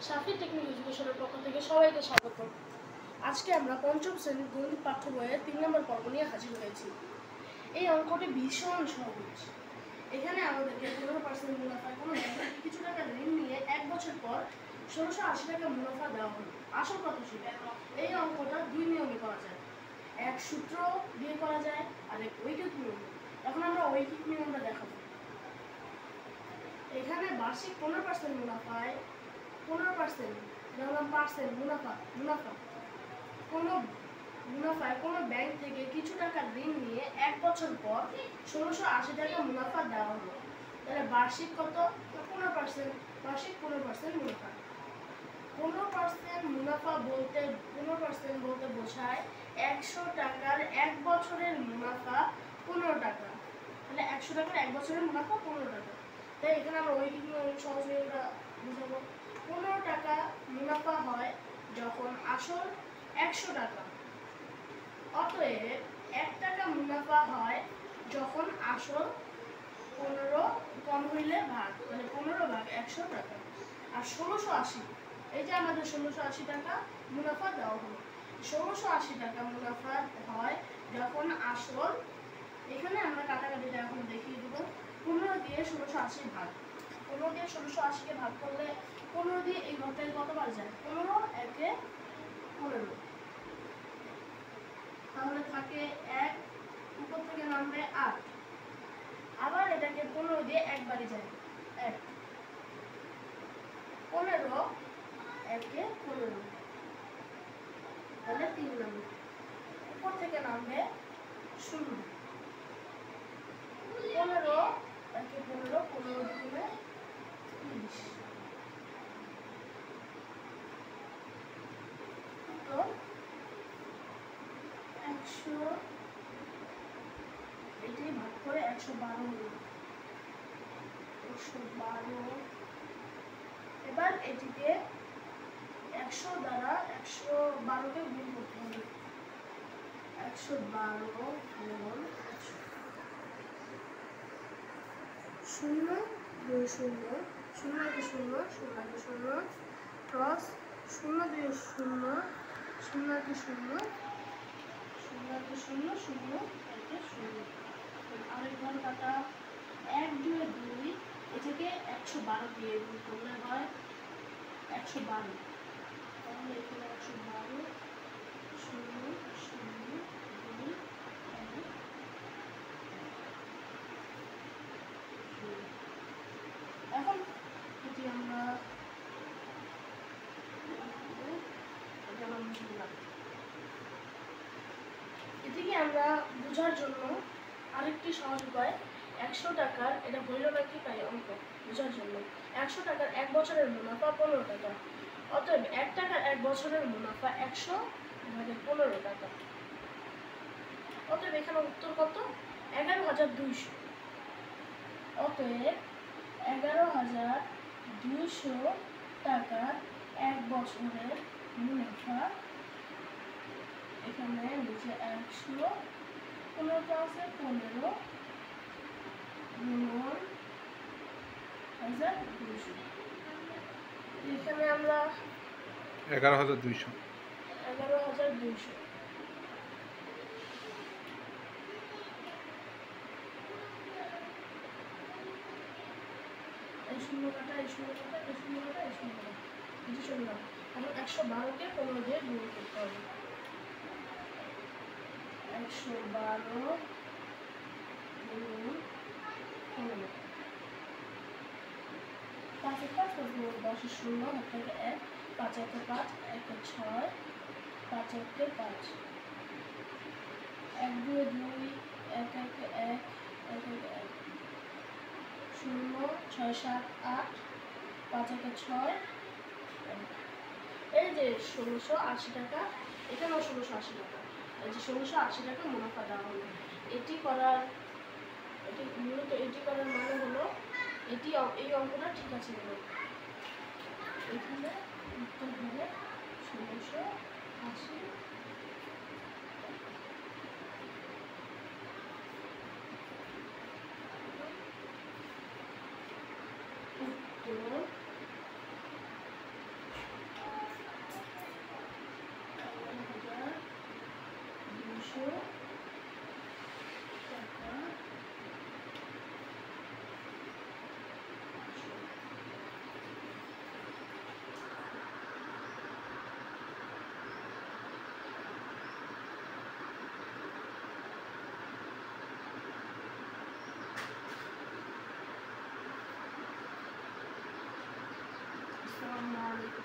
সাফি technique এডুকেশনের পক্ষ থেকে সবাইকে স্বাগত। আজকে আমরা পঞ্চম শ্রেণীর গণিত পাঠ্য বইয়ের 3 নম্বর পর্ব নিয়ে হাজির হয়েছি। এই অঙ্কটি ভীষণ সহজ। এখানে আমাদেরকে 15% মুনাফায় কোনো ব্যাংকে কিছু টাকা ঋণ নিয়ে 1 বছর পর 1680 টাকা মুনাফা দেওয়া হলো। আসল কত ছিল? এই অঙ্কটা দুই নিয়মে করা যায়, এক সূত্র দিয়ে করা যায় আর এক ঐকিক নিয়ম। এখন আমরা ঐকিক নিয়মটা দেখাবো। এখানে বার্ষিক 15% মুনাফায় 15% মুনাফায় কোনো ব্যাংক থেকে কিছু টাকা ঋণ নিয়ে 1 বছর পর 1680 টাকা মুনাফা দেওয়া হলো। তাহলে বার্ষিক কত? 15%। বার্ষিক 15% মুনাফা। 15% মুনাফা বলতে 15% বলতে বোঝায় 100 টাকার 1 বছরের মুনাফা 15 টাকা। তাহলে 100 টাকার 1 বছরের মুনাফা 15 টাকা। তাই এখানে আমরা ঐকিক সহজে এটা বুঝাবো। 15 টাকা মুনাফা হয় যখন আসল 100 টাকা। অতএব 1 টাকা মুনাফা হয় যখন আসল 15 কম হইলে ভাগ, মানে 15 ভাগ 100 টাকা। আর 1680, এই যে আমাদের 1680 টাকা মুনাফা দেওয়া হলো। 1680 টাকা মুনাফা হয় যখন আসল, এখানে আমরা কাটাকাটিটা এখন দেখিয়ে দেবো। 15 দিয়ে 1680 ভাগ, 15 দিয়ে 1680-কে ভাগ করলে 15 দিয়ে এই ঘরটায় কতবার যায়? 15 একে 15, তাহলে থাকে 1, উপর থেকে নামবে 8। আবার এটাকে 15 দিয়ে একবারই যায়, 1, 15 একে 15, তাহলে 3 নামবে। উপর থেকে নামবে 0, 15 একে 15, 15 দুগুণে 30, তো 100, এটাই ভাগ করে 112 হলো। 112, এবার এটিকে 100 দ্বারা 112-কে গুণ করতে হবে। 112 গুণ 0 2 0, 0 একে 0, 0 একে 0, ক্রস 0 2 0, 0 একে 0, 0 একে 0, 0 একে 0। আরেক ঘর কাটা 1 2 2, এটাকে 112 দিয়ে গুণ করলে হয় 112। তাহলে এখানে 112 0 0 2 1। এখন যদি আমরা এদিকে আমরা বোঝার জন্য আরেকটি সহজ উপায়, 100 টাকার, এটা বৈরবাকিক অঙ্ক বোঝার জন্য 100 টাকার 1 বছরের মুনাফা 15 টাকা। অতএব 1 টাকার 1 বছরের মুনাফা 100 ভাগে 15 টাকা। অতএব এখানে উত্তর কত? 11,200। অতএব 11,200 টাকার 1 বছরের মুনাফা, এখানে নিচে 100, 15 আছে 15 গুণন 1,200। এখানে আমরা 11,200। এই শূন্য কাটা, এই শূন্য কাটা, এই শূন্য কাটা, এই শূন্য কাটা, কিছু শূন্য। এখন 112-কে 15 দিয়ে গুণ করতে হবে। 112 গুণ 15, 5 এর 5, 10 এর 0, হাত থেকে 1, 5 একে 5, 1 এ 6, 5 একে 5, 1 2 2, 1 একে 1, 1 একে 1, 0 6 7 8, 5 একে 6, এই যে 1680 টাকা, এখানেও 1680 টাকা, এই যে 1680 টাকা মুনাফা দেওয়া হলো। এটি মূলত এটি করার মানে হলো এই অঙ্কটা ঠিক আছে হলো। এখানে উত্তর হবে 1680। উত্তর আসসালামু আলাইকুম।